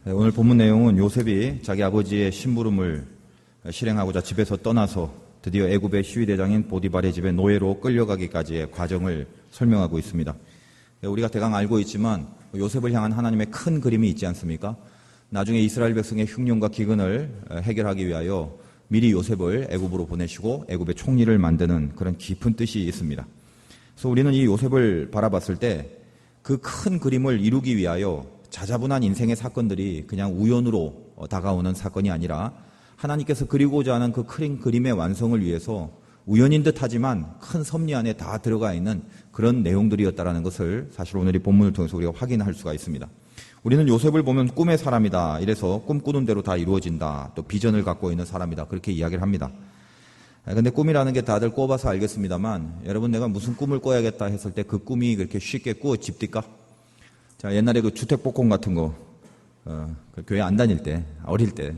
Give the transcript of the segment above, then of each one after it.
오늘 본문 내용은 요셉이 자기 아버지의 심부름을 실행하고자 집에서 떠나서 드디어 애굽의 시위대장인 보디발의 집에 노예로 끌려가기까지의 과정을 설명하고 있습니다. 우리가 대강 알고 있지만 요셉을 향한 하나님의 큰 그림이 있지 않습니까? 나중에 이스라엘 백성의 흉년과 기근을 해결하기 위하여 미리 요셉을 애굽으로 보내시고 애굽의 총리를 만드는 그런 깊은 뜻이 있습니다. 그래서 우리는 이 요셉을 바라봤을 때 그 큰 그림을 이루기 위하여 자자분한 인생의 사건들이 그냥 우연으로 다가오는 사건이 아니라 하나님께서 그리고자 하는 그 큰 그림의 완성을 위해서 우연인 듯하지만 큰 섭리 안에 다 들어가 있는 그런 내용들이었다는 것을 사실 오늘 이 본문을 통해서 우리가 확인할 수가 있습니다. 우리는 요셉을 보면 꿈의 사람이다. 이래서 꿈꾸는 대로 다 이루어진다. 또 비전을 갖고 있는 사람이다. 그렇게 이야기를 합니다. 근데 꿈이라는 게 다들 꿔봐서 알겠습니다만 여러분 내가 무슨 꿈을 꿔야겠다 했을 때 그 꿈이 그렇게 쉽게 꾸어집니까? 자, 옛날에 그 주택복권 같은 거 그 교회 안 다닐 때 어릴 때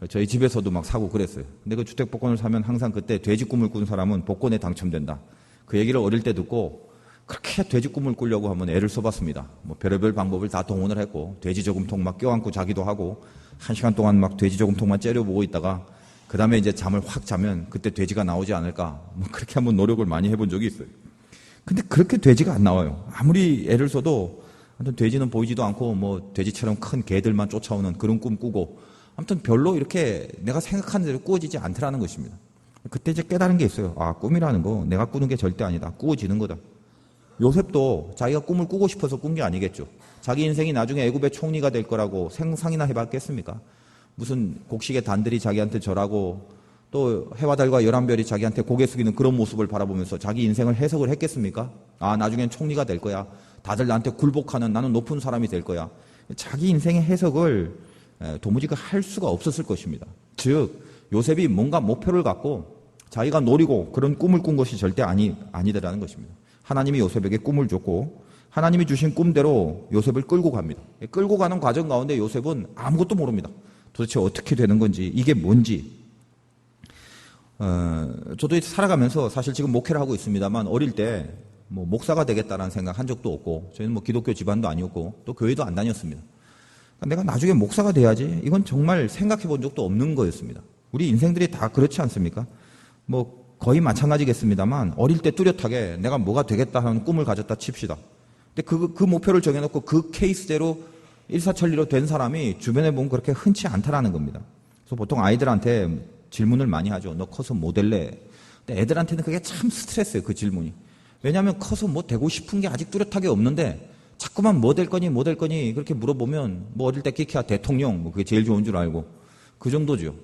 저희 집에서도 막 사고 그랬어요. 근데 그 주택복권을 사면 항상 그때 돼지 꿈을 꾼 사람은 복권에 당첨된다. 그 얘기를 어릴 때 듣고 그렇게 돼지 꿈을 꾸려고 한번 애를 써봤습니다. 뭐 별의별 방법을 다 동원을 했고 돼지 저금통 막 껴안고 자기도 하고 1시간 동안 막 돼지 저금통만 째려보고 있다가 그 다음에 이제 잠을 확 자면 그때 돼지가 나오지 않을까 뭐 그렇게 한번 노력을 많이 해본 적이 있어요. 근데 그렇게 돼지가 안 나와요. 아무리 애를 써도 아무튼 돼지는 보이지도 않고 뭐 돼지처럼 큰 개들만 쫓아오는 그런 꿈 꾸고 아무튼 별로 이렇게 내가 생각하는 대로 꾸어지지 않더라는 것입니다. 그때 이제 깨달은 게 있어요. 아, 꿈이라는 거 내가 꾸는 게 절대 아니다. 꾸어지는 거다. 요셉도 자기가 꿈을 꾸고 싶어서 꾼 게 아니겠죠. 자기 인생이 나중에 애굽의 총리가 될 거라고 상상이나 해봤겠습니까? 무슨 곡식의 단들이 자기한테 절하고 또 해와 달과 11별이 자기한테 고개 숙이는 그런 모습을 바라보면서 자기 인생을 해석을 했겠습니까? 아, 나중엔 총리가 될 거야. 다들 나한테 굴복하는 나는 높은 사람이 될 거야. 자기 인생의 해석을 도무지 할 수가 없었을 것입니다. 즉 요셉이 뭔가 목표를 갖고 자기가 노리고 그런 꿈을 꾼 것이 절대 아니더라는 것입니다. 하나님이 요셉에게 꿈을 줬고 하나님이 주신 꿈대로 요셉을 끌고 갑니다. 끌고 가는 과정 가운데 요셉은 아무것도 모릅니다. 도대체 어떻게 되는 건지 이게 뭔지. 저도 살아가면서 사실 지금 목회를 하고 있습니다만 어릴 때 뭐 목사가 되겠다라는 생각 한 적도 없고 저희는 뭐 기독교 집안도 아니었고 또 교회도 안 다녔습니다. 내가 나중에 목사가 돼야지 이건 정말 생각해 본 적도 없는 거였습니다. 우리 인생들이 다 그렇지 않습니까? 뭐 거의 마찬가지겠습니다만 어릴 때 뚜렷하게 내가 뭐가 되겠다 하는 꿈을 가졌다 칩시다. 근데 그 목표를 정해놓고 그 케이스대로 일사천리로 된 사람이 주변에 보면 그렇게 흔치 않다라는 겁니다. 그래서 보통 아이들한테 질문을 많이 하죠. 너 커서 뭐 될래? 근데 애들한테는 그게 참 스트레스예요. 그 질문이. 왜냐하면 커서 뭐 되고 싶은 게 아직 뚜렷하게 없는데 자꾸만 뭐 될 거니 뭐 될 거니 그렇게 물어보면 뭐 어릴 때 끼키야 대통령 뭐 그게 제일 좋은 줄 알고 그 정도죠.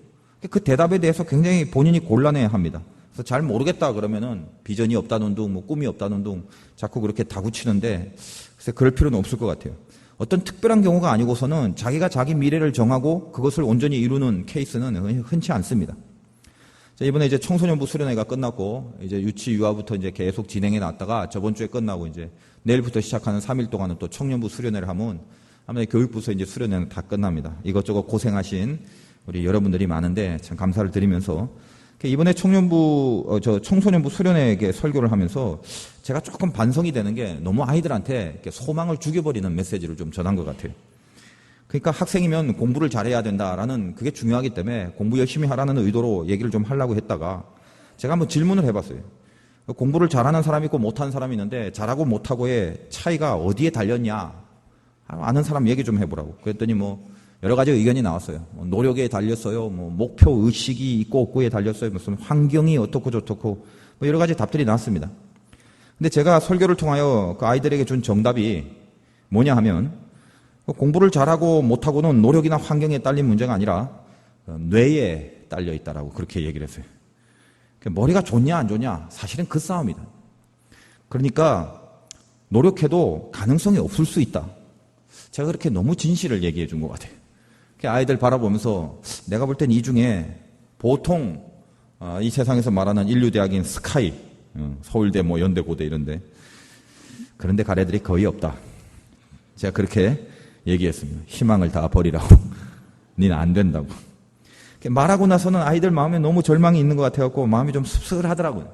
그 대답에 대해서 굉장히 본인이 곤란해합니다. 그래서 잘 모르겠다 그러면은 비전이 없다는 둥 뭐 꿈이 없다는 둥 자꾸 그렇게 다구치는데 글쎄 그럴 필요는 없을 것 같아요. 어떤 특별한 경우가 아니고서는 자기가 자기 미래를 정하고 그것을 온전히 이루는 케이스는 흔치 않습니다. 자, 이번에 이제 청소년부 수련회가 끝났고 이제 유치 유아부터 이제 계속 진행해 놨다가 저번 주에 끝나고 이제 내일부터 시작하는 3일 동안은 또 청년부 수련회를 하면 아마 교육부서 이제 수련회는 다 끝납니다. 이것저것 고생하신 우리 여러분들이 많은데 참 감사를 드리면서 이번에 청소년부 수련회에 설교를 하면서 제가 조금 반성이 되는 게 너무 아이들한테 소망을 죽여버리는 메시지를 좀 전한 것 같아요. 그러니까 학생이면 공부를 잘해야 된다라는 그게 중요하기 때문에 공부 열심히 하라는 의도로 얘기를 좀 하려고 했다가 제가 한번 질문을 해봤어요. 공부를 잘하는 사람이 있고 못하는 사람이 있는데 잘하고 못하고의 차이가 어디에 달렸냐? 아는 사람 얘기 좀 해보라고. 그랬더니 뭐 여러 가지 의견이 나왔어요. 노력에 달렸어요. 뭐 목표 의식이 있고 없고에 달렸어요. 무슨 환경이 어떻고 저떻고 뭐 여러 가지 답들이 나왔습니다. 근데 제가 설교를 통하여 그 아이들에게 준 정답이 뭐냐 하면 공부를 잘하고 못하고는 노력이나 환경에 딸린 문제가 아니라 뇌에 딸려 있다라고 그렇게 얘기를 했어요. 머리가 좋냐 안 좋냐 사실은 그 싸움이다. 그러니까 노력해도 가능성이 없을 수 있다. 제가 그렇게 너무 진실을 얘기해 준 것 같아요. 아이들 바라보면서 내가 볼 땐 이 중에 보통 이 세상에서 말하는 인류대학인 스카이, 서울대 뭐 연대고대 이런데 그런데 갈 애들이 거의 없다. 제가 그렇게 얘기했습니다. 희망을 다 버리라고. 니는 안 된다고. 말하고 나서는 아이들 마음에 너무 절망이 있는 것 같아갖고 마음이 좀 씁쓸하더라고요.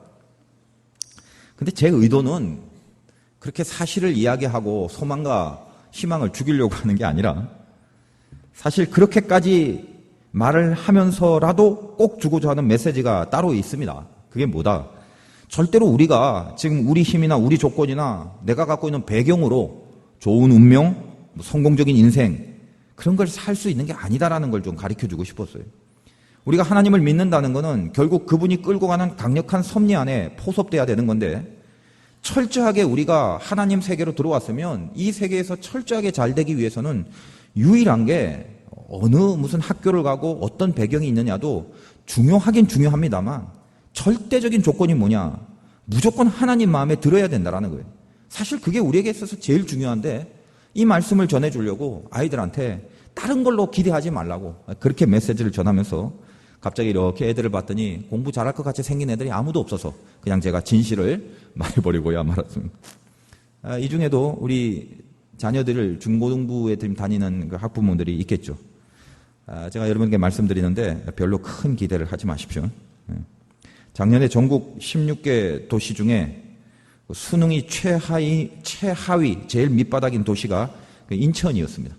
근데 제 의도는 그렇게 사실을 이야기하고 소망과 희망을 죽이려고 하는 게 아니라 사실 그렇게까지 말을 하면서라도 꼭 주고자 하는 메시지가 따로 있습니다. 그게 뭐다? 절대로 우리가 지금 우리 힘이나 우리 조건이나 내가 갖고 있는 배경으로 좋은 운명, 성공적인 인생 그런 걸 살 수 있는 게 아니다라는 걸 좀 가르쳐주고 싶었어요. 우리가 하나님을 믿는다는 것은 결국 그분이 끌고 가는 강력한 섭리 안에 포섭돼야 되는 건데 철저하게 우리가 하나님 세계로 들어왔으면 이 세계에서 철저하게 잘 되기 위해서는 유일한 게 어느 무슨 학교를 가고 어떤 배경이 있느냐도 중요하긴 중요합니다만 절대적인 조건이 뭐냐? 무조건 하나님 마음에 들어야 된다라는 거예요. 사실 그게 우리에게 있어서 제일 중요한데 이 말씀을 전해주려고 아이들한테 다른 걸로 기대하지 말라고 그렇게 메시지를 전하면서 갑자기 이렇게 애들을 봤더니 공부 잘할 것 같이 생긴 애들이 아무도 없어서 그냥 제가 진실을 말해버리고야 말았습니다. 이 중에도 우리 자녀들을 중고등부에 다니는 그 학부모들이 있겠죠. 제가 여러분께 말씀드리는데 별로 큰 기대를 하지 마십시오. 작년에 전국 16개 도시 중에 수능이 최하위, 제일 밑바닥인 도시가 인천이었습니다.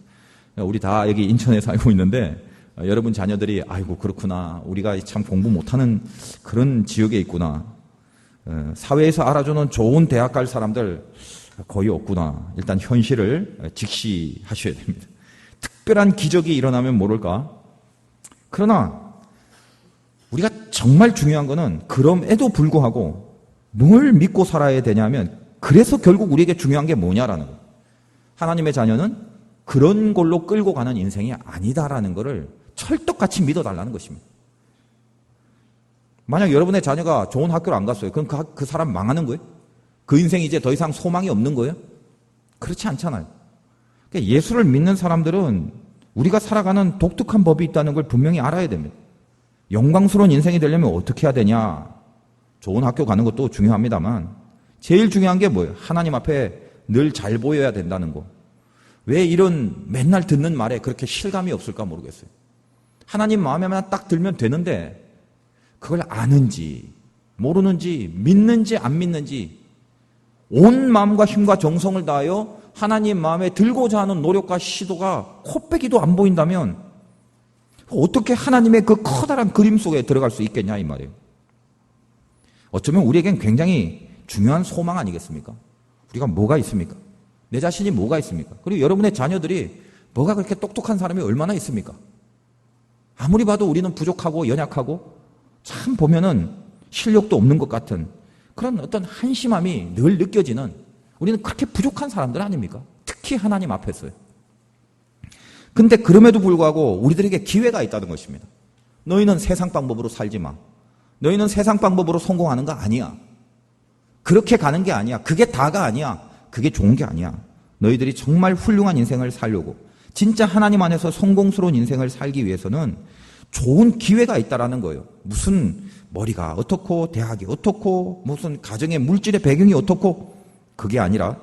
우리 다 여기 인천에 살고 있는데 여러분 자녀들이 아이고 그렇구나. 우리가 참 공부 못하는 그런 지역에 있구나. 사회에서 알아주는 좋은 대학 갈 사람들 거의 없구나. 일단 현실을 직시하셔야 됩니다. 특별한 기적이 일어나면 모를까? 그러나 우리가 정말 중요한 거는 그럼에도 불구하고 뭘 믿고 살아야 되냐면 그래서 결국 우리에게 중요한 게 뭐냐라는 거예요. 하나님의 자녀는 그런 걸로 끌고 가는 인생이 아니다라는 것을 철떡같이 믿어달라는 것입니다. 만약 여러분의 자녀가 좋은 학교를 안 갔어요. 그럼 그 사람 망하는 거예요? 그 인생이 이제 더 이상 소망이 없는 거예요? 그렇지 않잖아요. 그러니까 예수를 믿는 사람들은 우리가 살아가는 독특한 법이 있다는 걸 분명히 알아야 됩니다. 영광스러운 인생이 되려면 어떻게 해야 되냐? 좋은 학교 가는 것도 중요합니다만 제일 중요한 게 뭐예요? 하나님 앞에 늘 잘 보여야 된다는 거. 왜 이런 맨날 듣는 말에 그렇게 실감이 없을까 모르겠어요. 하나님 마음에만 딱 들면 되는데 그걸 아는지 모르는지 믿는지 안 믿는지 온 마음과 힘과 정성을 다하여 하나님 마음에 들고자 하는 노력과 시도가 코빼기도 안 보인다면 어떻게 하나님의 그 커다란 그림 속에 들어갈 수 있겠냐 이 말이에요. 어쩌면 우리에겐 굉장히 중요한 소망 아니겠습니까? 우리가 뭐가 있습니까? 내 자신이 뭐가 있습니까? 그리고 여러분의 자녀들이 뭐가 그렇게 똑똑한 사람이 얼마나 있습니까? 아무리 봐도 우리는 부족하고 연약하고 참 보면은 실력도 없는 것 같은 그런 어떤 한심함이 늘 느껴지는 우리는 그렇게 부족한 사람들 아닙니까? 특히 하나님 앞에서요. 근데 그럼에도 불구하고 우리들에게 기회가 있다는 것입니다. 너희는 세상 방법으로 살지 마. 너희는 세상 방법으로 성공하는 거 아니야. 그렇게 가는 게 아니야. 그게 다가 아니야. 그게 좋은 게 아니야. 너희들이 정말 훌륭한 인생을 살려고 진짜 하나님 안에서 성공스러운 인생을 살기 위해서는 좋은 기회가 있다라는 거예요. 무슨 머리가 어떻고 대학이 어떻고 무슨 가정의 물질의 배경이 어떻고 그게 아니라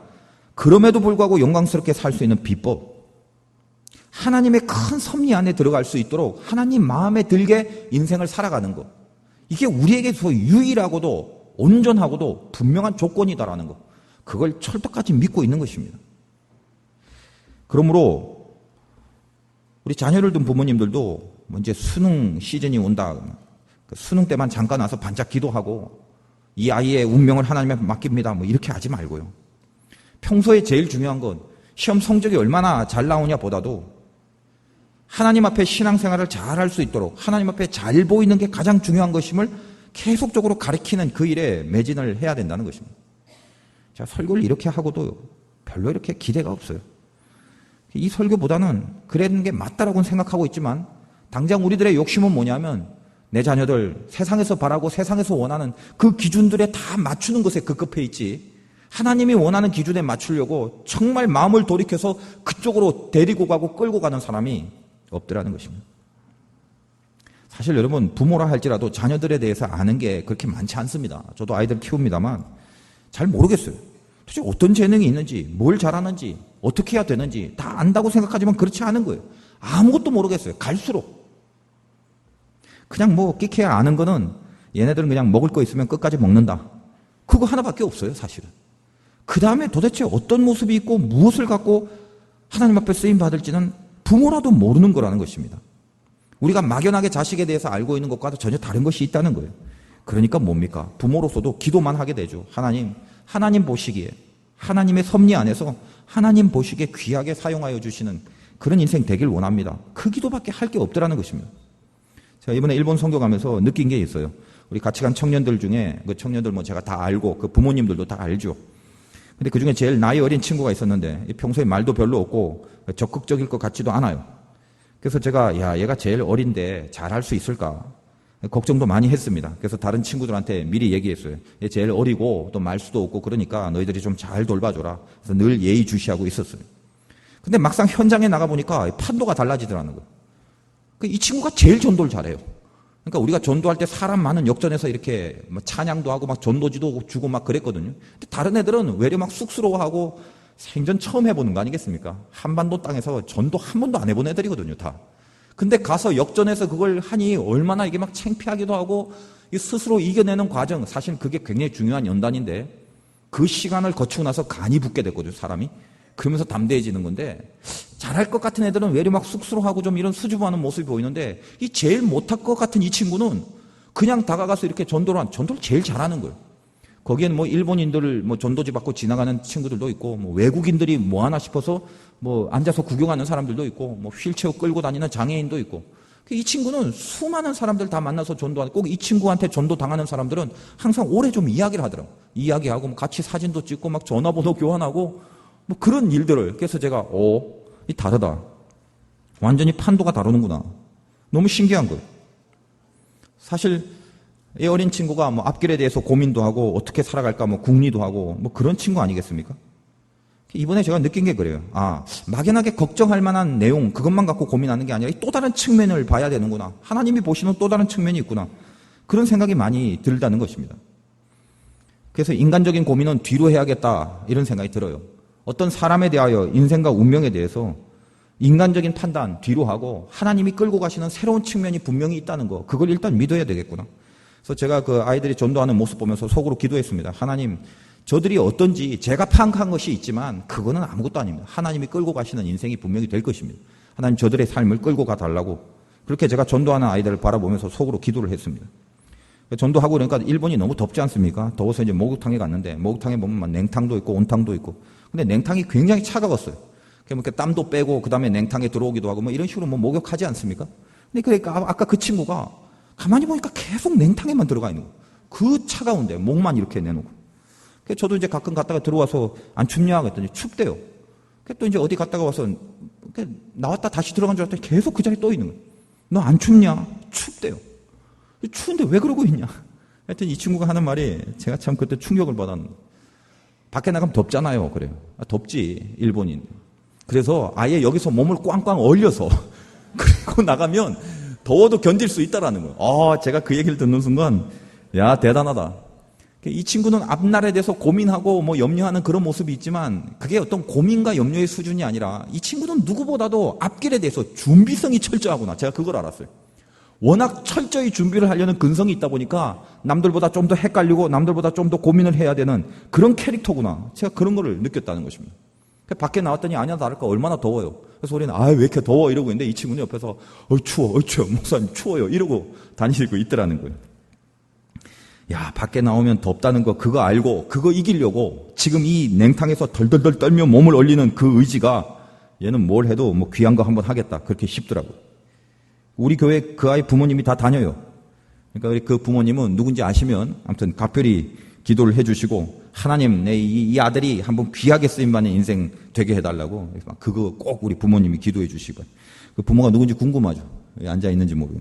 그럼에도 불구하고 영광스럽게 살 수 있는 비법 하나님의 큰 섭리 안에 들어갈 수 있도록 하나님 마음에 들게 인생을 살아가는 것 이게 우리에게서 유일하고도 온전하고도 분명한 조건이다라는 것 그걸 철떡같이 믿고 있는 것입니다. 그러므로 우리 자녀를 둔 부모님들도 뭐 이제 수능 시즌이 온다. 수능 때만 잠깐 와서 반짝 기도하고 이 아이의 운명을 하나님에 맡깁니다. 뭐 이렇게 하지 말고요. 평소에 제일 중요한 건 시험 성적이 얼마나 잘 나오냐 보다도 하나님 앞에 신앙생활을 잘 할 수 있도록 하나님 앞에 잘 보이는 게 가장 중요한 것임을 계속적으로 가르치는 그 일에 매진을 해야 된다는 것입니다. 자, 설교를 이렇게 하고도 별로 이렇게 기대가 없어요. 이 설교보다는 그런 게 맞다라고는 생각하고 있지만 당장 우리들의 욕심은 뭐냐면 내 자녀들 세상에서 바라고 세상에서 원하는 그 기준들에 다 맞추는 것에 급급해 있지 하나님이 원하는 기준에 맞추려고 정말 마음을 돌이켜서 그쪽으로 데리고 가고 끌고 가는 사람이 없더라는 것입니다. 사실 여러분 부모라 할지라도 자녀들에 대해서 아는 게 그렇게 많지 않습니다. 저도 아이들 키웁니다만 잘 모르겠어요. 도대체 어떤 재능이 있는지 뭘 잘하는지 어떻게 해야 되는지 다 안다고 생각하지만 그렇지 않은 거예요. 아무것도 모르겠어요. 갈수록 그냥 뭐 끼케야 아는 거는 얘네들은 그냥 먹을 거 있으면 끝까지 먹는다. 그거 하나밖에 없어요 사실은. 그 다음에 도대체 어떤 모습이 있고 무엇을 갖고 하나님 앞에 쓰임 받을지는 부모라도 모르는 거라는 것입니다. 우리가 막연하게 자식에 대해서 알고 있는 것과도 전혀 다른 것이 있다는 거예요. 그러니까 뭡니까? 부모로서도 기도만 하게 되죠. 하나님 보시기에, 하나님의 섭리 안에서 하나님 보시기에 귀하게 사용하여 주시는 그런 인생 되길 원합니다. 그 기도밖에 할 게 없더라는 것입니다. 제가 이번에 일본 선교 가면서 느낀 게 있어요. 우리 같이 간 청년들 중에, 그 청년들 뭐 제가 다 알고, 그 부모님들도 다 알죠. 근데 그 중에 제일 나이 어린 친구가 있었는데, 평소에 말도 별로 없고, 적극적일 것 같지도 않아요. 그래서 제가, 야, 얘가 제일 어린데 잘할 수 있을까? 걱정도 많이 했습니다. 그래서 다른 친구들한테 미리 얘기했어요. 얘 제일 어리고 또 말수도 없고 그러니까 너희들이 좀 잘 돌봐줘라. 그래서 늘 예의주시하고 있었어요. 근데 막상 현장에 나가보니까 판도가 달라지더라는 거예요. 이 친구가 제일 전도를 잘해요. 그러니까 우리가 전도할 때 사람 많은 역전에서 이렇게 찬양도 하고 막 전도지도 주고 막 그랬거든요. 근데 다른 애들은 외려 막 쑥스러워하고 생전 처음 해보는 거 아니겠습니까? 한반도 땅에서 전도 한 번도 안 해본 애들이거든요, 다. 근데 가서 역전해서 그걸 하니 얼마나 이게 막 창피하기도 하고 스스로 이겨내는 과정, 사실 그게 굉장히 중요한 연단인데 그 시간을 거치고 나서 간이 붙게 됐거든요, 사람이. 그러면서 담대해지는 건데 잘할 것 같은 애들은 외려 막 쑥스러워하고 좀 이런 수줍어하는 모습이 보이는데 이 제일 못할 것 같은 이 친구는 그냥 다가가서 이렇게 전도를 제일 잘하는 거예요. 거기에는 뭐 일본인들 뭐 전도지 받고 지나가는 친구들도 있고 뭐 외국인들이 뭐 하나 싶어서 뭐 앉아서 구경하는 사람들도 있고 뭐 휠체어 끌고 다니는 장애인도 있고 이 친구는 수많은 사람들 다 만나서 전도하는 꼭 이 친구한테 전도 당하는 사람들은 항상 오래 좀 이야기를 하더라고요. 이야기하고 뭐 같이 사진도 찍고 막 전화번호 교환하고 뭐 그런 일들을 그래서 제가 이 다르다. 완전히 판도가 다르는구나. 너무 신기한 거예요. 사실 이 어린 친구가 뭐 앞길에 대해서 고민도 하고 어떻게 살아갈까 뭐 궁리도 하고 뭐 그런 친구 아니겠습니까? 이번에 제가 느낀 게 그래요. 막연하게 걱정할 만한 내용 그것만 갖고 고민하는 게 아니라 또 다른 측면을 봐야 되는구나. 하나님이 보시는 또 다른 측면이 있구나. 그런 생각이 많이 들다는 것입니다. 그래서 인간적인 고민은 뒤로 해야겠다 이런 생각이 들어요. 어떤 사람에 대하여 인생과 운명에 대해서 인간적인 판단 뒤로 하고 하나님이 끌고 가시는 새로운 측면이 분명히 있다는 거 그걸 일단 믿어야 되겠구나. 그래서 제가 그 아이들이 전도하는 모습 보면서 속으로 기도했습니다. 하나님, 저들이 어떤지 제가 파악한 것이 있지만 그거는 아무것도 아닙니다. 하나님이 끌고 가시는 인생이 분명히 될 것입니다. 하나님 저들의 삶을 끌고 가달라고 그렇게 제가 전도하는 아이들을 바라보면서 속으로 기도를 했습니다. 전도하고 그러니까 일본이 너무 덥지 않습니까? 더워서 이제 목욕탕에 갔는데 목욕탕에 보면 막 냉탕도 있고 온탕도 있고 근데 냉탕이 굉장히 차가웠어요. 그러니까 땀도 빼고 그 다음에 냉탕에 들어오기도 하고 뭐 이런 식으로 뭐 목욕하지 않습니까? 근데 그러니까 아까 그 친구가 가만히 보니까 계속 냉탕에만 들어가 있는 거예요. 그 차가운데 목만 이렇게 내놓고. 그래서 저도 이제 가끔 갔다가 들어와서 안 춥냐 그랬더니 춥대요. 그래서 또 이제 어디 갔다가 와서 나왔다 다시 들어간 줄 알았더니 계속 그 자리에 또 있는 거예요. 너 안 춥냐? 춥대요. 추운데 왜 그러고 있냐? 하여튼 이 친구가 하는 말이 제가 참 그때 충격을 받았는데 밖에 나가면 덥잖아요. 그래요. 덥지 일본인. 그래서 아예 여기서 몸을 꽝꽝 얼려서 그리고 나가면 더워도 견딜 수 있다라는 거예요. 제가 그 얘기를 듣는 순간 야 대단하다. 이 친구는 앞날에 대해서 고민하고 뭐 염려하는 그런 모습이 있지만 그게 어떤 고민과 염려의 수준이 아니라 이 친구는 누구보다도 앞길에 대해서 준비성이 철저하구나. 제가 그걸 알았어요. 워낙 철저히 준비를 하려는 근성이 있다 보니까 남들보다 좀 더 헷갈리고 남들보다 좀 더 고민을 해야 되는 그런 캐릭터구나. 제가 그런 거를 느꼈다는 것입니다. 밖에 나왔더니 아니야 다를까 얼마나 더워요. 그래서 우리는 왜 이렇게 더워 이러고 있는데 이 친구는 옆에서 추워 목사님 추워요 이러고 다니시고 있더라는 거예요. 야 밖에 나오면 덥다는 거 그거 알고 그거 이기려고 지금 이 냉탕에서 덜덜덜 떨며 몸을 얼리는 그 의지가 얘는 뭘 해도 뭐 귀한 거 한번 하겠다 그렇게 싶더라고요. 우리 교회 그 아이 부모님이 다 다녀요. 그러니까 우리 그 부모님은 누군지 아시면 아무튼 각별히 기도를 해주시고 하나님 내 이 아들이 한번 귀하게 쓰임받는 인생 되게 해달라고 그거 꼭 우리 부모님이 기도해 주시고 그 부모가 누군지 궁금하죠. 여기 앉아 있는지 모르고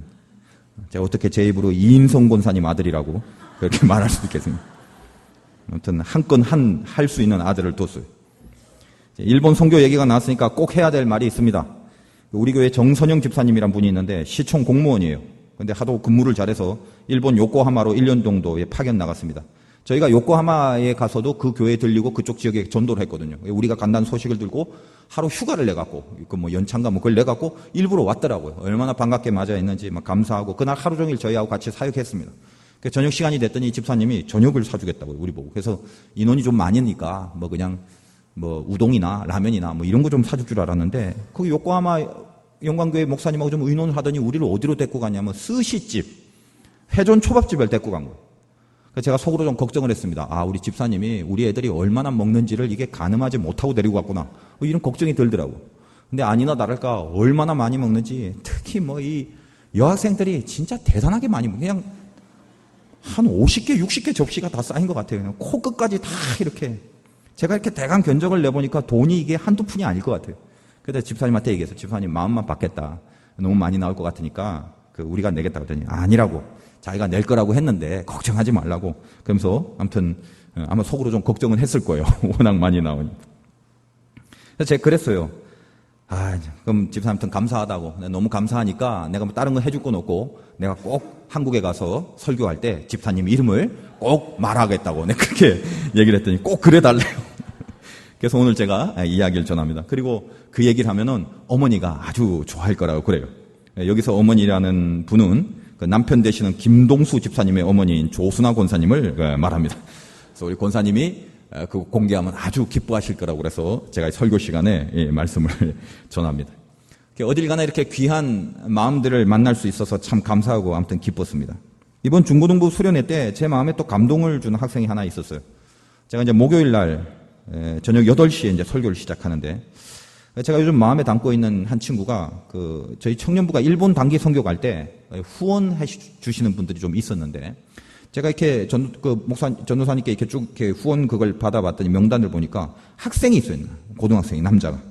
제가 어떻게 제 입으로 이인성 권사님 아들이라고 그렇게 말할 수 있겠습니까? 아무튼 한 건 할 수 있는 아들을 뒀어요. 일본 선교 얘기가 나왔으니까 꼭 해야 될 말이 있습니다. 우리 교회 정선영 집사님이란 분이 있는데 시청 공무원이에요. 근데 하도 근무를 잘해서 일본 요코하마로 1년 정도에 파견 나갔습니다. 저희가 요코하마에 가서도 그 교회에 들리고 그쪽 지역에 전도를 했거든요. 우리가 간다는 소식을 들고 하루 휴가를 내갖고, 뭐 연차인가 뭐 그걸 내갖고 일부러 왔더라고요. 얼마나 반갑게 맞아했는지 막 감사하고 그날 하루 종일 저희하고 같이 사역했습니다. 저녁 시간이 됐더니 집사님이 저녁을 사주겠다고요, 우리 보고. 그래서 인원이 좀 많으니까 뭐 그냥 뭐 우동이나 라면이나 뭐 이런 거 좀 사줄 줄 알았는데 거기 요코하마 영광교회 목사님하고 좀 의논을 하더니 우리를 어디로 데리고 가냐면 스시집, 회전 초밥집을 데리고 간 거예요. 그래서 제가 속으로 좀 걱정을 했습니다. 아, 우리 집사님이 우리 애들이 얼마나 먹는지를 이게 가늠하지 못하고 데리고 갔구나. 이런 걱정이 들더라고. 근데 아니나 다를까 얼마나 많이 먹는지, 특히 이 여학생들이 진짜 대단하게 많이 먹어요. 그냥 한 50개, 60개 접시가 다 쌓인 것 같아요. 그냥 코끝까지 다 이렇게. 제가 이렇게 대강 견적을 내보니까 돈이 이게 한두 푼이 아닐 것 같아요. 그래서 집사님한테 얘기해서 집사님 마음만 받겠다. 너무 많이 나올 것 같으니까 우리가 내겠다고 했더니 아니라고. 자기가 낼 거라고 했는데 걱정하지 말라고. 그러면서 아무튼 아마 속으로 좀 걱정은 했을 거예요. 워낙 많이 나오니까. 그래서 제가 그랬어요. 그럼 집사님한테 감사하다고. 너무 감사하니까 내가 뭐 다른 거 해줄 건 없고 내가 꼭 한국에 가서 설교할 때 집사님 이름을 꼭 말하겠다고 내가 그렇게 얘기를 했더니 꼭 그래달래요. 그래서 오늘 제가 이야기를 전합니다. 그리고 그 얘기를 하면은 어머니가 아주 좋아할 거라고 그래요. 여기서 어머니라는 분은 그 남편 되시는 김동수 집사님의 어머니인 조순아 권사님을 말합니다. 그래서 우리 권사님이 그 공개하면 아주 기뻐하실 거라고 그래서 제가 설교 시간에 말씀을 전합니다. 어딜 가나 이렇게 귀한 마음들을 만날 수 있어서 참 감사하고 아무튼 기뻤습니다. 이번 중고등부 수련회 때 제 마음에 또 감동을 주는 학생이 하나 있었어요. 제가 이제 목요일 날 저녁 8시에 이제 설교를 시작하는데 제가 요즘 마음에 담고 있는 한 친구가 저희 청년부가 일본 단기 선교 갈 때 후원해 주시는 분들이 좀 있었는데 제가 이렇게 전도사님께 이렇게 쭉 이렇게 후원 그걸 받아봤더니 명단을 보니까 학생이 있어요. 고등학생이, 남자가.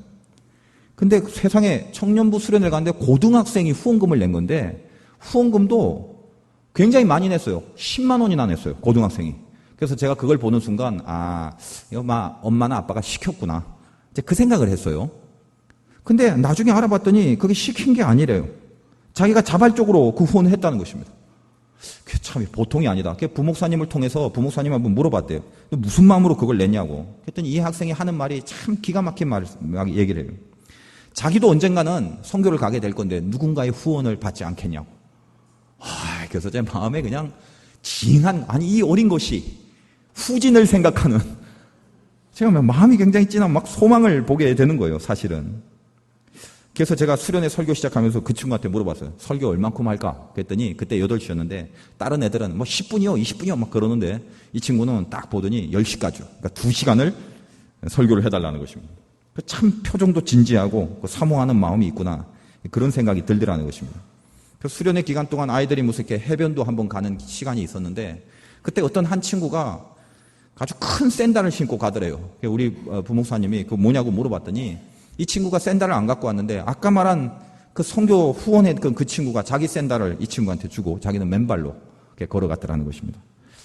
근데 세상에 청년부 수련회를 갔는데 고등학생이 후원금을 낸 건데 후원금도 굉장히 많이 냈어요. 10만 원이나 냈어요. 고등학생이. 그래서 제가 그걸 보는 순간 이거 엄마나 아빠가 시켰구나. 이제 그 생각을 했어요. 근데 나중에 알아봤더니 그게 시킨 게 아니래요. 자기가 자발적으로 그 후원을 했다는 것입니다. 그게 참 보통이 아니다. 부목사님을 통해서 부목사님 한번 물어봤대요. 무슨 마음으로 그걸 냈냐고. 그랬더니 이 학생이 하는 말이 참 기가 막힌 얘기를 해요. 자기도 언젠가는 선교를 가게 될 건데 누군가의 후원을 받지 않겠냐고. 그래서 제 마음에 그냥 이 어린 것이 후진을 생각하는 제가 마음이 굉장히 찐한 소망을 보게 되는 거예요, 사실은. 그래서 제가 수련회 설교 시작하면서 그 친구한테 물어봤어요. 설교 얼만큼 할까? 그랬더니 그때 8시였는데 다른 애들은 10분이요, 20분이요 막 그러는데 이 친구는 딱 보더니 10시까지. 그러니까 2시간을 설교를 해달라는 것입니다. 참 표정도 진지하고 사모하는 마음이 있구나. 그런 생각이 들더라는 것입니다. 그래서 수련회 기간 동안 아이들이 무슨 이렇게 해변도 한번 가는 시간이 있었는데 그때 어떤 한 친구가 아주 큰 샌들을 신고 가더래요. 우리 부목사님이 그거 뭐냐고 물어봤더니 이 친구가 샌들을 안 갖고 왔는데 아까 말한 그 선교 후원했던 그 친구가 자기 샌들을 이 친구한테 주고 자기는 맨발로 걸어갔더라는 것입니다.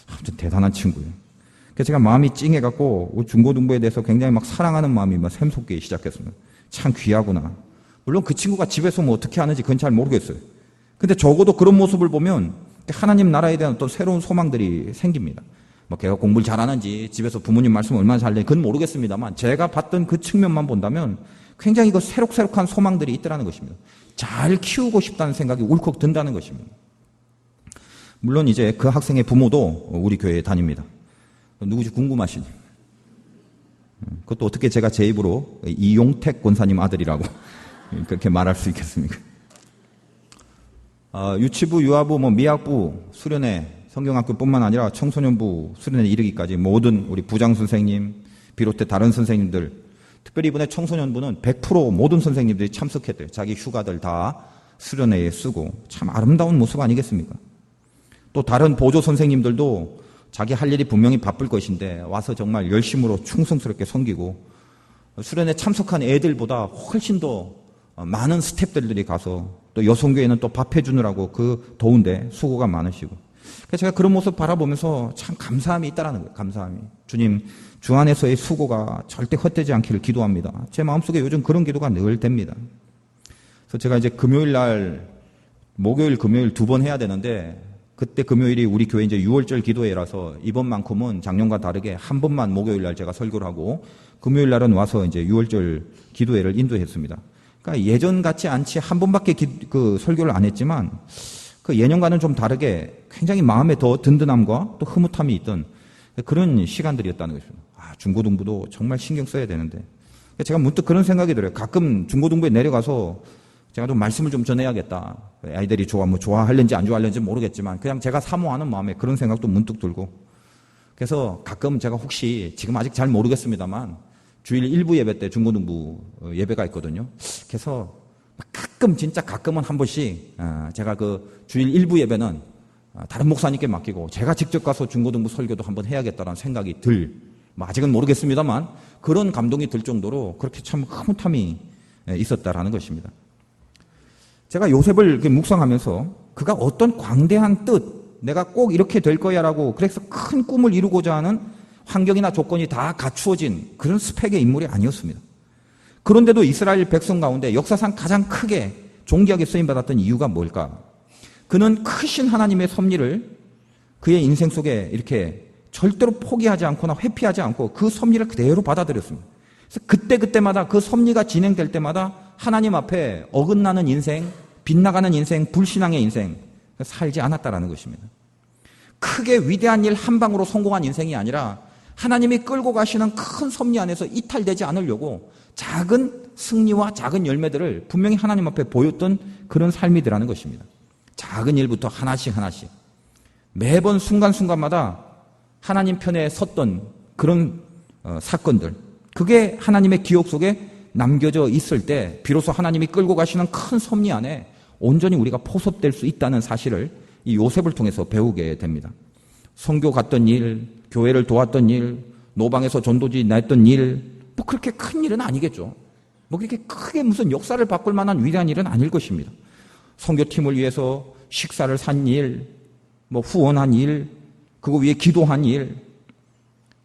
아무튼 대단한 친구예요. 그래서 제가 마음이 찡해갖고 중고등부에 대해서 굉장히 사랑하는 마음이 샘솟기 시작했습니다. 참 귀하구나. 물론 그 친구가 집에서 어떻게 하는지 그건 잘 모르겠어요. 근데 적어도 그런 모습을 보면 하나님 나라에 대한 어떤 새로운 소망들이 생깁니다. 걔가 공부를 잘하는지 집에서 부모님 말씀 얼마나 잘 내는지 그건 모르겠습니다만 제가 봤던 그 측면만 본다면 굉장히 새록새록한 소망들이 있더라는 것입니다. 잘 키우고 싶다는 생각이 울컥 든다는 것입니다. 물론 이제 그 학생의 부모도 우리 교회에 다닙니다. 누구지 궁금하시니? 그것도 어떻게 제가 제 입으로 이용택 권사님 아들이라고 그렇게 말할 수 있겠습니까? 유치부, 유아부, 미학부, 수련회, 성경학교뿐만 아니라 청소년부 수련회에 이르기까지 모든 우리 부장 선생님 비롯해 다른 선생님들 특별히 이번에 청소년부는 100% 모든 선생님들이 참석했대요. 자기 휴가들 다 수련회에 쓰고 참 아름다운 모습 아니겠습니까? 또 다른 보조 선생님들도 자기 할 일이 분명히 바쁠 것인데 와서 정말 열심으로 충성스럽게 섬기고 수련회 참석한 애들보다 훨씬 더 많은 스태프들이 가서 또 여성교회는 또 밥 해주느라고 그 더운데 수고가 많으시고 그래서 제가 그런 모습 바라보면서 참 감사함이 있다라는 거예요. 감사함이. 주님, 주 안에서의 수고가 절대 헛되지 않기를 기도합니다. 제 마음속에 요즘 그런 기도가 늘 됩니다. 그래서 제가 이제 목요일, 금요일 2번 해야 되는데 그때 금요일이 우리 교회 이제 6월절 기도회라서 이번만큼은 작년과 다르게 한 번만 목요일 날 제가 설교를 하고 금요일 날은 와서 이제 6월절 기도회를 인도했습니다. 그러니까 예전 같지 않지 한 번밖에 설교를 안 했지만 그 예년과는 좀 다르게 굉장히 마음에 더 든든함과 또 흐뭇함이 있던 그런 시간들이었다는 것입니다. 중고등부도 정말 신경 써야 되는데 제가 문득 그런 생각이 들어요. 가끔 중고등부에 내려가서 제가 좀 말씀을 좀 전해야겠다. 아이들이 좋아하려는지 안 좋아하려는지 모르겠지만 그냥 제가 사모하는 마음에 그런 생각도 문득 들고, 그래서 가끔 제가 혹시 지금 아직 잘 모르겠습니다만 주일 일부 예배 때 중고등부 예배가 있거든요. 그래서 가끔 진짜 가끔은 한 번씩 제가 그 주일 일부 예배는 다른 목사님께 맡기고 제가 직접 가서 중고등부 설교도 한번 해야겠다는 생각이 아직은 모르겠습니다만 그런 감동이 들 정도로 그렇게 참 흐뭇함이 있었다라는 것입니다. 제가 요셉을 묵상하면서 그가 어떤 광대한 뜻, 내가 꼭 이렇게 될 거야라고 그래서 큰 꿈을 이루고자 하는 환경이나 조건이 다 갖추어진 그런 스펙의 인물이 아니었습니다. 그런데도 이스라엘 백성 가운데 역사상 가장 크게 존귀하게 쓰임받았던 이유가 뭘까? 그는 크신 하나님의 섭리를 그의 인생 속에 이렇게 절대로 포기하지 않거나 회피하지 않고 그 섭리를 그대로 받아들였습니다. 그래서 그때마다 그 섭리가 진행될 때마다 하나님 앞에 어긋나는 인생, 빗나가는 인생, 불신앙의 인생 살지 않았다라는 것입니다. 크게 위대한 일 한 방으로 성공한 인생이 아니라 하나님이 끌고 가시는 큰 섭리 안에서 이탈되지 않으려고 작은 승리와 작은 열매들을 분명히 하나님 앞에 보였던 그런 삶이더라는 것입니다. 작은 일부터 하나씩 매번 순간순간마다 하나님 편에 섰던 그런 사건들, 그게 하나님의 기억 속에 남겨져 있을 때 비로소 하나님이 끌고 가시는 큰 섭리 안에 온전히 우리가 포섭될 수 있다는 사실을 이 요셉을 통해서 배우게 됩니다. 선교 갔던 일, 교회를 도왔던 일, 노방에서 전도지 냈던 일, 그렇게 큰 일은 아니겠죠. 그렇게 크게 무슨 역사를 바꿀 만한 위대한 일은 아닐 것입니다. 선교팀을 위해서 식사를 산 일, 후원한 일, 그거 위해 기도한 일,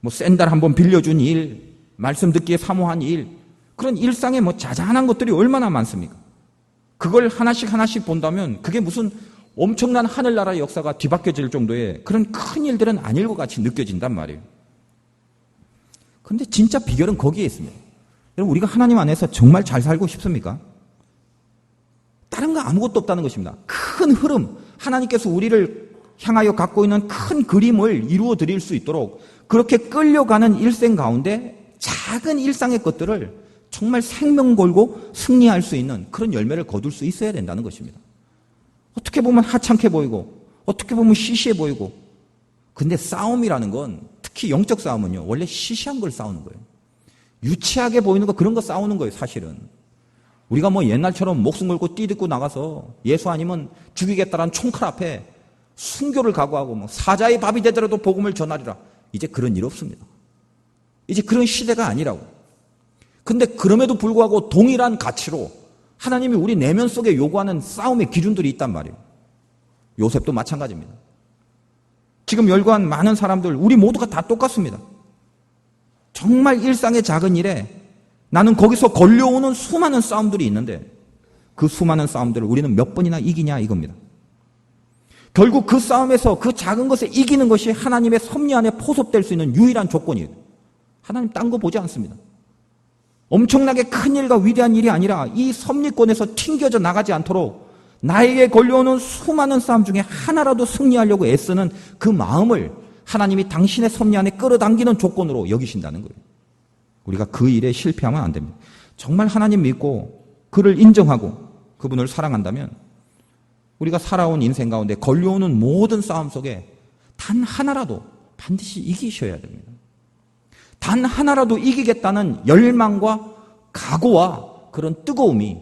샌들 한번 빌려준 일, 말씀 듣기에 사모한 일, 그런 일상의 자잘한 것들이 얼마나 많습니까? 그걸 하나씩 본다면 그게 무슨 엄청난 하늘나라의 역사가 뒤바뀌어질 정도의 그런 큰 일들은 아닐 것 같이 느껴진단 말이에요. 그런데 진짜 비결은 거기에 있습니다. 여러분, 우리가 하나님 안에서 정말 잘 살고 싶습니까? 다른 거 아무것도 없다는 것입니다. 큰 흐름, 하나님께서 우리를 향하여 갖고 있는 큰 그림을 이루어 드릴 수 있도록 그렇게 끌려가는 일생 가운데 작은 일상의 것들을 정말 생명 걸고 승리할 수 있는 그런 열매를 거둘 수 있어야 된다는 것입니다. 어떻게 보면 하찮게 보이고 어떻게 보면 시시해 보이고, 근데 싸움이라는 건, 특히 영적 싸움은요, 원래 시시한 걸 싸우는 거예요. 유치하게 보이는 거, 그런 거 싸우는 거예요. 사실은 우리가 옛날처럼 목숨 걸고 띠듣고 나가서 예수 아니면 죽이겠다라는 총칼 앞에 순교를 각오하고 사자의 밥이 되더라도 복음을 전하리라, 이제 그런 일 없습니다. 이제 그런 시대가 아니라고. 근데 그럼에도 불구하고 동일한 가치로 하나님이 우리 내면 속에 요구하는 싸움의 기준들이 있단 말이에요. 요셉도 마찬가지입니다. 지금 열거한 많은 사람들, 우리 모두가 다 똑같습니다. 정말 일상의 작은 일에 나는 거기서 걸려오는 수많은 싸움들이 있는데 그 수많은 싸움들을 우리는 몇 번이나 이기냐 이겁니다. 결국 그 싸움에서 그 작은 것에 이기는 것이 하나님의 섭리 안에 포섭될 수 있는 유일한 조건이에요. 하나님 딴 거 보지 않습니다. 엄청나게 큰 일과 위대한 일이 아니라 이 섭리권에서 튕겨져 나가지 않도록 나에게 걸려오는 수많은 싸움 중에 하나라도 승리하려고 애쓰는 그 마음을 하나님이 당신의 섭리 안에 끌어당기는 조건으로 여기신다는 거예요. 우리가 그 일에 실패하면 안 됩니다. 정말 하나님 믿고 그를 인정하고 그분을 사랑한다면 우리가 살아온 인생 가운데 걸려오는 모든 싸움 속에 단 하나라도 반드시 이기셔야 됩니다. 단 하나라도 이기겠다는 열망과 각오와 그런 뜨거움이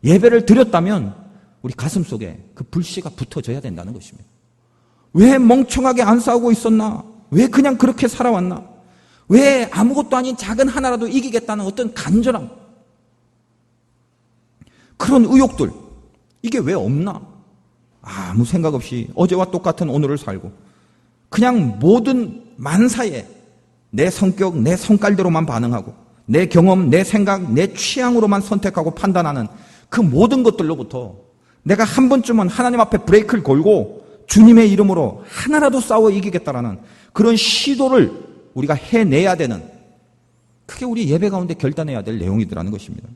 예배를 드렸다면 우리 가슴 속에 그 불씨가 붙어져야 된다는 것입니다. 왜 멍청하게 안 싸우고 있었나? 왜 그냥 그렇게 살아왔나? 왜 아무것도 아닌 작은 하나라도 이기겠다는 어떤 간절함, 그런 의욕들, 이게 왜 없나? 아무 생각 없이 어제와 똑같은 오늘을 살고 그냥 모든 만사에 내 성격, 내 성깔대로만 반응하고 내 경험, 내 생각, 내 취향으로만 선택하고 판단하는 그 모든 것들로부터 내가 한 번쯤은 하나님 앞에 브레이크를 걸고 주님의 이름으로 하나라도 싸워 이기겠다라는 그런 시도를 우리가 해내야 되는, 그게 우리 예배 가운데 결단해야 될 내용이더라는 것입니다.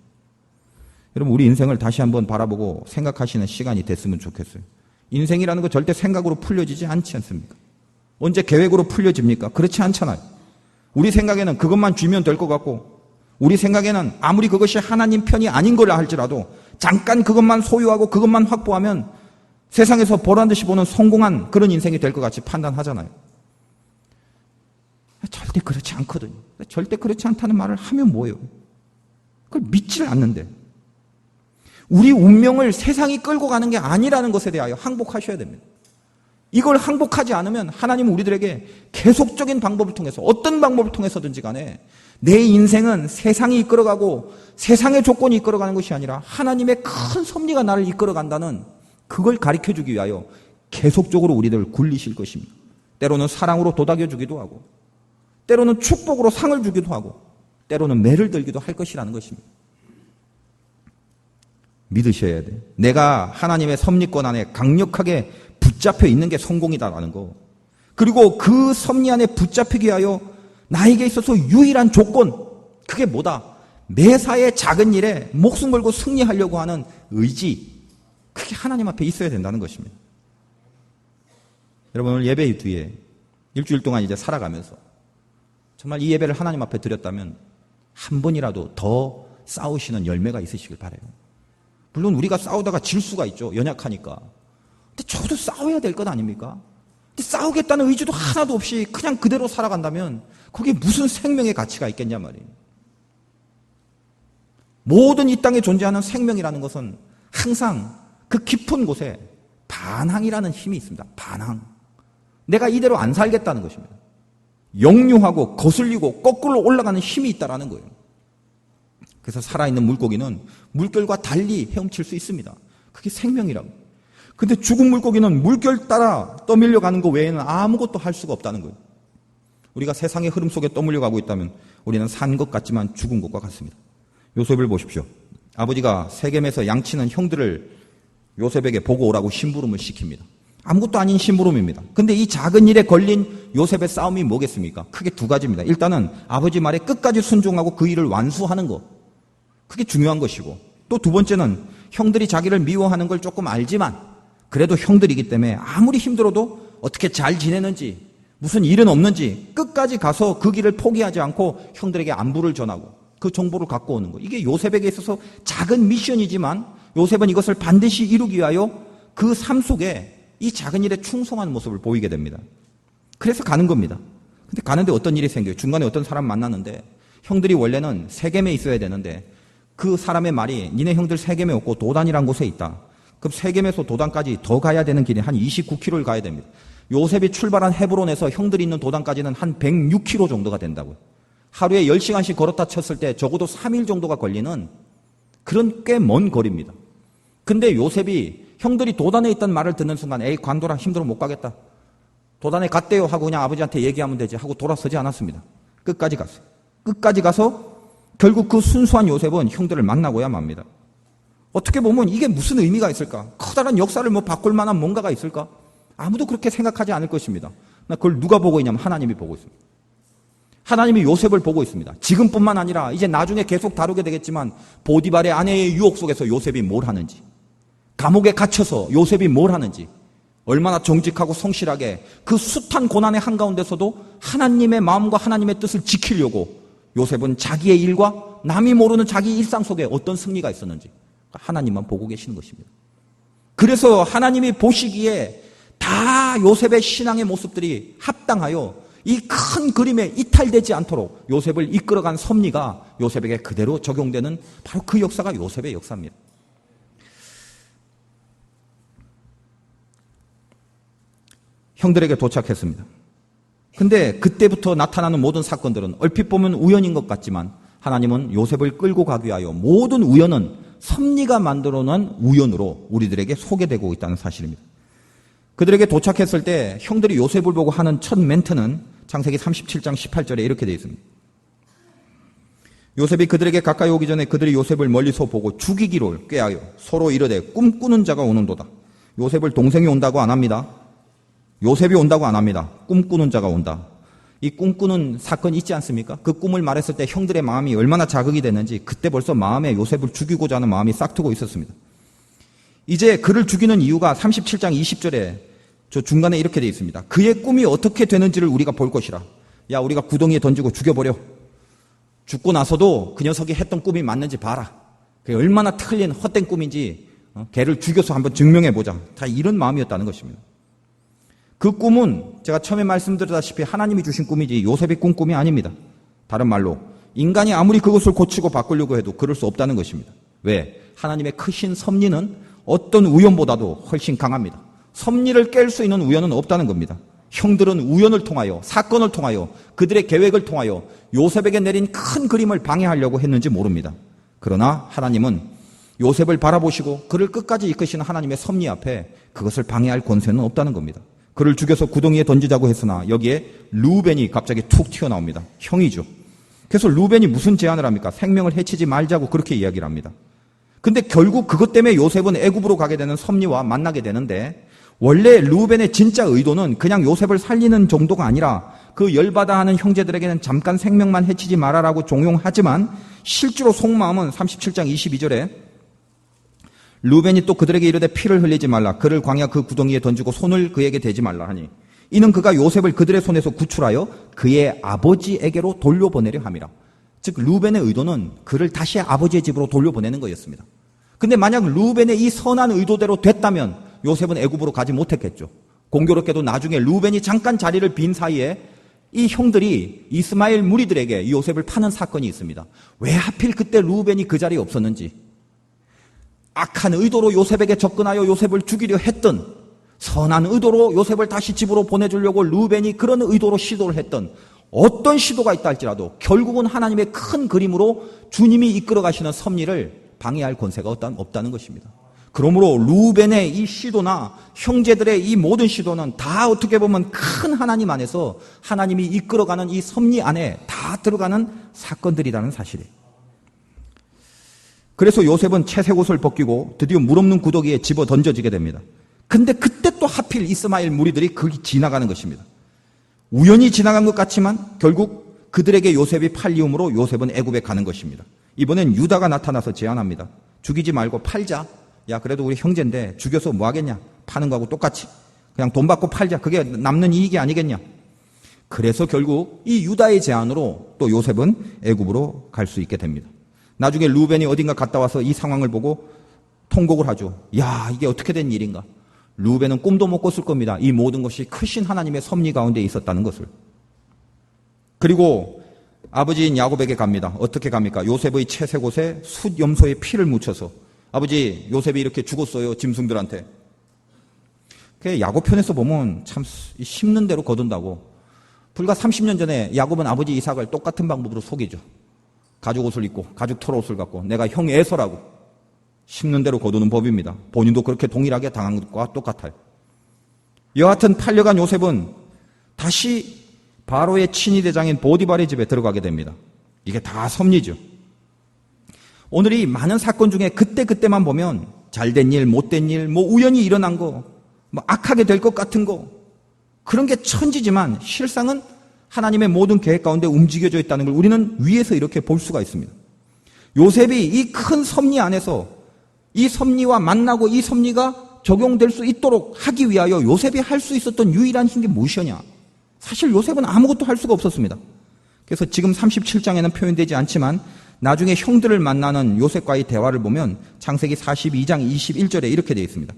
여러분, 우리 인생을 다시 한번 바라보고 생각하시는 시간이 됐으면 좋겠어요. 인생이라는 거 절대 생각으로 풀려지지 않지 않습니까? 언제 계획으로 풀려집니까? 그렇지 않잖아요. 우리 생각에는 그것만 쥐면 될 것 같고, 우리 생각에는 아무리 그것이 하나님 편이 아닌 거라 할지라도 잠깐 그것만 소유하고 그것만 확보하면 세상에서 보란듯이 보는 성공한 그런 인생이 될 것 같이 판단하잖아요. 절대 그렇지 않거든요. 절대 그렇지 않다는 말을 하면 뭐예요? 그걸 믿지를 않는데. 우리 운명을 세상이 끌고 가는 게 아니라는 것에 대하여 항복하셔야 됩니다. 이걸 항복하지 않으면 하나님은 우리들에게 계속적인 방법을 통해서 어떤 방법을 통해서든지 간에 내 인생은 세상이 이끌어가고 세상의 조건이 이끌어가는 것이 아니라 하나님의 큰 섭리가 나를 이끌어간다는 그걸 가르쳐주기 위하여 계속적으로 우리들을 굴리실 것입니다. 때로는 사랑으로 도닥여주기도 하고 때로는 축복으로 상을 주기도 하고 때로는 매를 들기도 할 것이라는 것입니다. 믿으셔야 돼요. 내가 하나님의 섭리권 안에 강력하게 붙잡혀 있는 게 성공이다라는 거. 그리고 그 섭리 안에 붙잡히기 위하여 나에게 있어서 유일한 조건, 그게 뭐다? 매사의 작은 일에 목숨 걸고 승리하려고 하는 의지, 그게 하나님 앞에 있어야 된다는 것입니다. 여러분, 오늘 예배 뒤에 일주일 동안 이제 살아가면서 정말 이 예배를 하나님 앞에 드렸다면 한 번이라도 더 싸우시는 열매가 있으시길 바라요. 물론 우리가 싸우다가 질 수가 있죠. 연약하니까. 근데 적어도 싸워야 될 것 아닙니까? 근데 싸우겠다는 의지도 하나도 없이 그냥 그대로 살아간다면 거기에 무슨 생명의 가치가 있겠냐 말이에요. 모든 이 땅에 존재하는 생명이라는 것은 항상 그 깊은 곳에 반항이라는 힘이 있습니다. 반항. 내가 이대로 안 살겠다는 것입니다. 역류하고 거슬리고 거꾸로 올라가는 힘이 있다라는 거예요. 그래서 살아있는 물고기는 물결과 달리 헤엄칠 수 있습니다. 그게 생명이라고. 근데 죽은 물고기는 물결 따라 떠밀려가는 것 외에는 아무것도 할 수가 없다는 거예요. 우리가 세상의 흐름 속에 떠밀려가고 있다면 우리는 산 것 같지만 죽은 것과 같습니다. 요셉을 보십시오. 아버지가 세겜에서 양치는 형들을 요셉에게 보고 오라고 심부름을 시킵니다. 아무것도 아닌 심부름입니다. 근데 이 작은 일에 걸린 요셉의 싸움이 뭐겠습니까? 크게 두 가지입니다. 일단은 아버지 말에 끝까지 순종하고 그 일을 완수하는 것. 그게 중요한 것이고, 또 두 번째는 형들이 자기를 미워하는 걸 조금 알지만 그래도 형들이기 때문에 아무리 힘들어도 어떻게 잘 지내는지, 무슨 일은 없는지 끝까지 가서 그 길을 포기하지 않고 형들에게 안부를 전하고 그 정보를 갖고 오는 거. 이게 요셉에게 있어서 작은 미션이지만 요셉은 이것을 반드시 이루기 위하여 그 삶 속에 이 작은 일에 충성하는 모습을 보이게 됩니다. 그래서 가는 겁니다. 근데 가는데 어떤 일이 생겨요. 중간에 어떤 사람 만나는데 형들이 원래는 세겜에 있어야 되는데 그 사람의 말이 니네 형들 세겜에 없고 도단이란 곳에 있다. 그럼 세겜에서 도단까지 더 가야 되는 길이 한 29km를 가야 됩니다. 요셉이 출발한 헤브론에서 형들이 있는 도단까지는 한 106km 정도가 된다고요. 하루에 10시간씩 걸었다 쳤을 때 적어도 3일 정도가 걸리는 그런 꽤 먼 거리입니다. 근데 요셉이 형들이 도단에 있다는 말을 듣는 순간 에이 관둬라 힘들어 못 가겠다. 도단에 갔대요 하고 그냥 아버지한테 얘기하면 되지 하고 돌아서지 않았습니다. 끝까지 갔어요. 끝까지 가서 결국 그 순수한 요셉은 형들을 만나고야 맙니다. 어떻게 보면 이게 무슨 의미가 있을까? 커다란 역사를 바꿀 만한 뭔가가 있을까? 아무도 그렇게 생각하지 않을 것입니다. 그걸 누가 보고 있냐면 하나님이 보고 있습니다. 하나님이 요셉을 보고 있습니다. 지금뿐만 아니라 이제 나중에 계속 다루게 되겠지만 보디발의 아내의 유혹 속에서 요셉이 뭘 하는지, 감옥에 갇혀서 요셉이 뭘 하는지, 얼마나 정직하고 성실하게 그 숱한 고난의 한가운데서도 하나님의 마음과 하나님의 뜻을 지키려고 요셉은 자기의 일과 남이 모르는 자기 일상 속에 어떤 승리가 있었는지 하나님만 보고 계시는 것입니다. 그래서 하나님이 보시기에 다 요셉의 신앙의 모습들이 합당하여 이 큰 그림에 이탈되지 않도록 요셉을 이끌어간 섭리가 요셉에게 그대로 적용되는 바로 그 역사가 요셉의 역사입니다. 형들에게 도착했습니다. 근데 그때부터 나타나는 모든 사건들은 얼핏 보면 우연인 것 같지만 하나님은 요셉을 끌고 가기 위하여 모든 우연은 섭리가 만들어놓은 우연으로 우리들에게 소개되고 있다는 사실입니다. 그들에게 도착했을 때 형들이 요셉을 보고 하는 첫 멘트는 창세기 37장 18절에 이렇게 되어 있습니다. 요셉이 그들에게 가까이 오기 전에 그들이 요셉을 멀리서 보고 죽이기를 꾀하여 서로 이르되 꿈꾸는 자가 오는도다. 요셉을 동생이 온다고 안 합니다. 요셉이 온다고 안 합니다. 꿈꾸는 자가 온다. 이 꿈꾸는 사건이 있지 않습니까? 그 꿈을 말했을 때 형들의 마음이 얼마나 자극이 됐는지 그때 벌써 마음에 요셉을 죽이고자 하는 마음이 싹트고 있었습니다. 이제 그를 죽이는 이유가 37장 20절에 저 중간에 이렇게 되어 있습니다. 그의 꿈이 어떻게 되는지를 우리가 볼 것이라. 야, 우리가 구덩이에 던지고 죽여버려. 죽고 나서도 그 녀석이 했던 꿈이 맞는지 봐라. 그게 얼마나 틀린 헛된 꿈인지 걔를 죽여서 한번 증명해보자. 다 이런 마음이었다는 것입니다. 그 꿈은 제가 처음에 말씀드렸다시피 하나님이 주신 꿈이지 요셉이 꾼 꿈이 아닙니다. 다른 말로 인간이 아무리 그것을 고치고 바꾸려고 해도 그럴 수 없다는 것입니다. 왜? 하나님의 크신 섭리는 어떤 우연보다도 훨씬 강합니다. 섭리를 깰 수 있는 우연은 없다는 겁니다. 형들은 우연을 통하여, 사건을 통하여, 그들의 계획을 통하여 요셉에게 내린 큰 그림을 방해하려고 했는지 모릅니다. 그러나 하나님은 요셉을 바라보시고 그를 끝까지 이끄시는 하나님의 섭리 앞에 그것을 방해할 권세는 없다는 겁니다. 그를 죽여서 구덩이에 던지자고 했으나 여기에 루벤이 갑자기 툭 튀어나옵니다. 형이죠. 그래서 루벤이 무슨 제안을 합니까? 생명을 해치지 말자고 그렇게 이야기를 합니다. 근데 결국 그것 때문에 요셉은 애굽으로 가게 되는 섭리와 만나게 되는데 원래 루벤의 진짜 의도는 그냥 요셉을 살리는 정도가 아니라 그 열받아 하는 형제들에게는 잠깐 생명만 해치지 말아라고 종용하지만 실제로 속마음은 37장 22절에 루벤이 또 그들에게 이르되 피를 흘리지 말라. 그를 광야 그 구덩이에 던지고 손을 그에게 대지 말라 하니 이는 그가 요셉을 그들의 손에서 구출하여 그의 아버지에게로 돌려보내려 함이라. 즉 루벤의 의도는 그를 다시 아버지의 집으로 돌려보내는 거였습니다. 근데 만약 루벤의 이 선한 의도대로 됐다면 요셉은 애굽으로 가지 못했겠죠. 공교롭게도 나중에 루벤이 잠깐 자리를 빈 사이에 이 형들이 이스마엘 무리들에게 요셉을 파는 사건이 있습니다. 왜 하필 그때 루벤이 그 자리에 없었는지, 악한 의도로 요셉에게 접근하여 요셉을 죽이려 했던, 선한 의도로 요셉을 다시 집으로 보내주려고 루벤이 그런 의도로 시도를 했던 어떤 시도가 있다 할지라도 결국은 하나님의 큰 그림으로 주님이 이끌어 가시는 섭리를 방해할 권세가 없다는 것입니다. 그러므로 루벤의 이 시도나 형제들의 이 모든 시도는 다 어떻게 보면 큰 하나님 안에서 하나님이 이끌어가는 이 섭리 안에 다 들어가는 사건들이라는 사실이에요. 그래서 요셉은 채색 옷을 벗기고 드디어 물 없는 구덩이에 집어 던져지게 됩니다. 근데 그때 또 하필 이스마엘 무리들이 거기 지나가는 것입니다. 우연히 지나간 것 같지만 결국 그들에게 요셉이 팔리움으로 요셉은 애굽에 가는 것입니다. 이번엔 유다가 나타나서 제안합니다. 죽이지 말고 팔자. 야, 그래도 우리 형제인데 죽여서 뭐 하겠냐? 파는 거하고 똑같이. 그냥 돈 받고 팔자. 그게 남는 이익이 아니겠냐? 그래서 결국 이 유다의 제안으로 또 요셉은 애굽으로 갈 수 있게 됩니다. 나중에 루벤이 어딘가 갔다 와서 이 상황을 보고 통곡을 하죠. 야, 이게 어떻게 된 일인가? 루벤은 꿈도 못 꿨을 겁니다. 이 모든 것이 크신 하나님의 섭리 가운데 있었다는 것을. 그리고 아버지인 야곱에게 갑니다. 어떻게 갑니까? 요셉의 채색 옷에 숫 염소의 피를 묻혀서 아버지 요셉이 이렇게 죽었어요. 짐승들한테. 야곱 편에서 보면 참 심는 대로 거둔다고. 불과 30년 전에 야곱은 아버지 이삭을 똑같은 방법으로 속이죠. 가죽 옷을 입고 가죽 털 옷을 갖고 내가 형 에서라고 심는 대로 거두는 법입니다. 본인도 그렇게 동일하게 당한 것과 똑같아요. 여하튼 팔려간 요셉은 다시 바로의 친위대장인 보디발의 집에 들어가게 됩니다. 이게 다 섭리죠. 오늘 이 많은 사건 중에 그때만 보면 잘된 일, 못된 일, 뭐 우연히 일어난 거, 뭐 악하게 될 것 같은 거, 그런 게 천지지만 실상은 하나님의 모든 계획 가운데 움직여져 있다는 걸 우리는 위에서 이렇게 볼 수가 있습니다. 요셉이 이 큰 섭리 안에서 이 섭리와 만나고 이 섭리가 적용될 수 있도록 하기 위하여 요셉이 할 수 있었던 유일한 힘이 무엇이냐? 사실 요셉은 아무것도 할 수가 없었습니다. 그래서 지금 37장에는 표현되지 않지만 나중에 형들을 만나는 요셉과의 대화를 보면 창세기 42장 21절에 이렇게 되어 있습니다.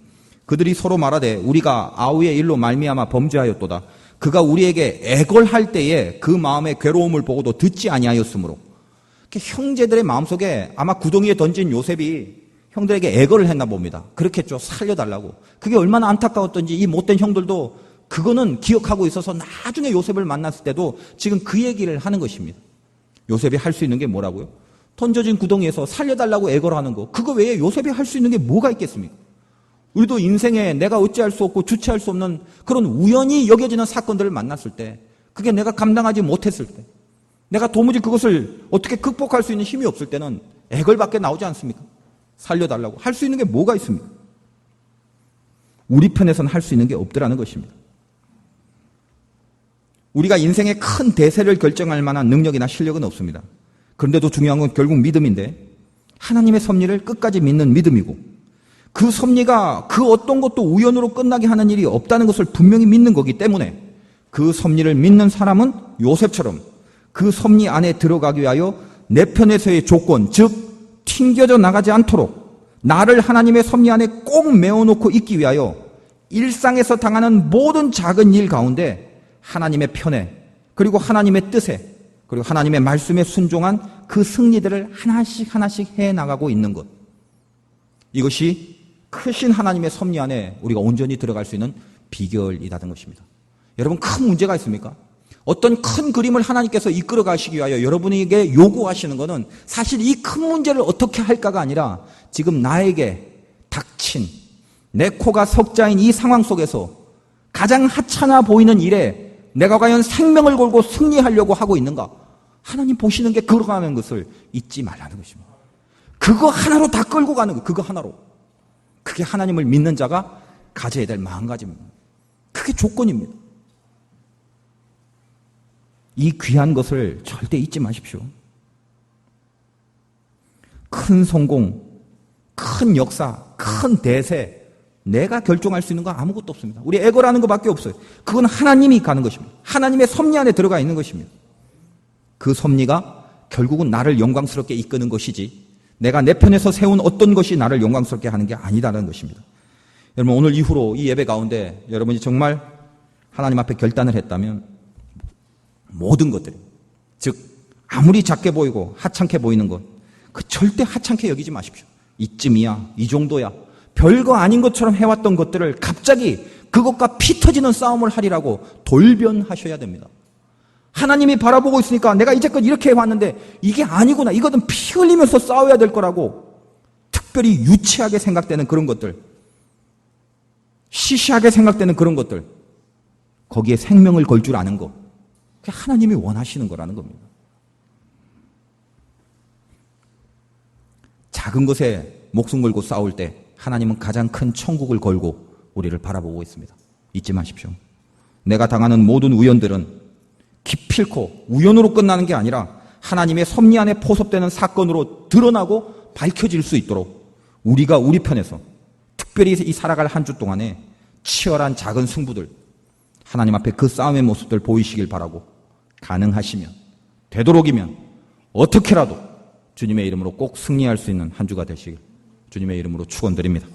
그들이 서로 말하되 우리가 아우의 일로 말미암아 범죄하였도다. 그가 우리에게 애걸할 때에 그 마음의 괴로움을 보고도 듣지 아니하였으므로. 형제들의 마음속에 아마 구덩이에 던진 요셉이 형들에게 애걸을 했나 봅니다. 그렇겠죠. 살려달라고. 그게 얼마나 안타까웠던지 이 못된 형들도 그거는 기억하고 있어서 나중에 요셉을 만났을 때도 지금 그 얘기를 하는 것입니다. 요셉이 할 수 있는 게 뭐라고요? 던져진 구덩이에서 살려달라고 애걸하는 거. 그거 외에 요셉이 할 수 있는 게 뭐가 있겠습니까? 우리도 인생에 내가 어찌할 수 없고 주체할 수 없는 그런 우연히 여겨지는 사건들을 만났을 때, 그게 내가 감당하지 못했을 때, 내가 도무지 그것을 어떻게 극복할 수 있는 힘이 없을 때는 애걸밖에 나오지 않습니까? 살려달라고. 할 수 있는 게 뭐가 있습니까? 우리 편에서는 할 수 있는 게 없더라는 것입니다. 우리가 인생의 큰 대세를 결정할 만한 능력이나 실력은 없습니다. 그런데도 중요한 건 결국 믿음인데 하나님의 섭리를 끝까지 믿는 믿음이고 그 섭리가 그 어떤 것도 우연으로 끝나게 하는 일이 없다는 것을 분명히 믿는 거기 때문에 그 섭리를 믿는 사람은 요셉처럼 그 섭리 안에 들어가기 위하여 내 편에서의 조건, 즉 튕겨져 나가지 않도록 나를 하나님의 섭리 안에 꼭 메워놓고 있기 위하여 일상에서 당하는 모든 작은 일 가운데 하나님의 편에, 그리고 하나님의 뜻에, 그리고 하나님의 말씀에 순종한 그 승리들을 하나씩 하나씩 해나가고 있는 것. 이것이 크신 하나님의 섭리 안에 우리가 온전히 들어갈 수 있는 비결이라는 것입니다. 여러분, 큰 문제가 있습니까? 어떤 큰 그림을 하나님께서 이끌어 가시기 위하여 여러분에게 요구하시는 것은 사실 이 큰 문제를 어떻게 할까가 아니라 지금 나에게 닥친 내 코가 석자인 이 상황 속에서 가장 하찮아 보이는 일에 내가 과연 생명을 걸고 승리하려고 하고 있는가? 하나님 보시는 게 그러가는 것을 잊지 말라는 것입니다. 그거 하나로 다 끌고 가는 거, 그거 하나로. 그게 하나님을 믿는 자가 가져야 될 마음가짐입니다. 그게 조건입니다. 이 귀한 것을 절대 잊지 마십시오. 큰 성공, 큰 역사, 큰 대세, 내가 결정할 수 있는 거 아무것도 없습니다. 우리 애걸하는 것밖에 없어요. 그건 하나님이 가는 것입니다. 하나님의 섭리 안에 들어가 있는 것입니다. 그 섭리가 결국은 나를 영광스럽게 이끄는 것이지 내가 내 편에서 세운 어떤 것이 나를 영광스럽게 하는 게 아니다라는 것입니다. 여러분, 오늘 이후로 이 예배 가운데 여러분이 정말 하나님 앞에 결단을 했다면 모든 것들, 즉 아무리 작게 보이고 하찮게 보이는 것, 그 절대 하찮게 여기지 마십시오. 이쯤이야, 이 정도야, 별거 아닌 것처럼 해왔던 것들을 갑자기 그것과 피 터지는 싸움을 하리라고 돌변하셔야 됩니다. 하나님이 바라보고 있으니까 내가 이제껏 이렇게 해왔는데 이게 아니구나, 이것은 피 흘리면서 싸워야 될 거라고 특별히 유치하게 생각되는 그런 것들, 시시하게 생각되는 그런 것들, 거기에 생명을 걸 줄 아는 것, 그게 하나님이 원하시는 거라는 겁니다. 작은 것에 목숨 걸고 싸울 때 하나님은 가장 큰 천국을 걸고 우리를 바라보고 있습니다. 잊지 마십시오. 내가 당하는 모든 우연들은 기필코 우연으로 끝나는 게 아니라 하나님의 섭리 안에 포섭되는 사건으로 드러나고 밝혀질 수 있도록 우리가 우리 편에서 특별히 이 살아갈 한 주 동안에 치열한 작은 승부들, 하나님 앞에 그 싸움의 모습들 보이시길 바라고, 가능하시면, 되도록이면 어떻게라도 주님의 이름으로 꼭 승리할 수 있는 한 주가 되시길 주님의 이름으로 축원드립니다.